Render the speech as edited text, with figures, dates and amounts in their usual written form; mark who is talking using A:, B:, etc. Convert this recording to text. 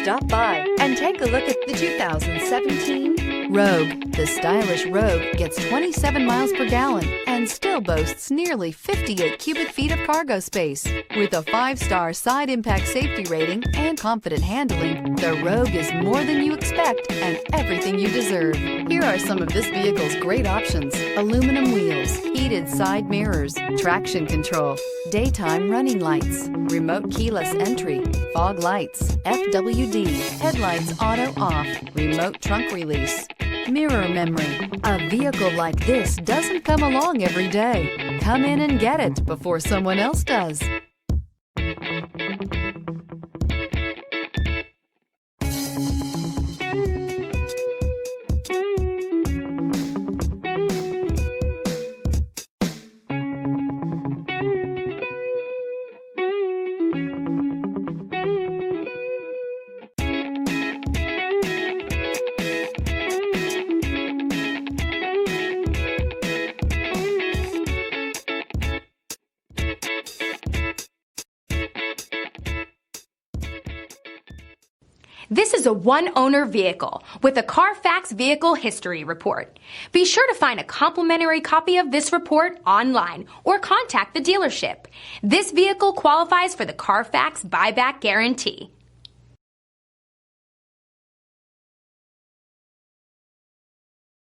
A: Stop by and take a look at the 2017 Rogue. The stylish Rogue gets 27 miles per gallon and still boasts nearly 58 cubic feet of cargo space. With a 5-star side impact safety rating and confident handling, the Rogue is more than you expect and everything you deserve. Here are some of this vehicle's great options: aluminum wheels, heated side mirrors, traction control, daytime running lights, remote keyless entry, fog lights, FWD, headlights auto off, remote trunk release, mirror memory. A vehicle like this doesn't come along every day. Come in and get it before someone else does.
B: This is a one-owner vehicle with a Carfax Vehicle History Report. Be sure to find a complimentary copy of this report online or contact the dealership. This vehicle qualifies for the Carfax Buyback Guarantee.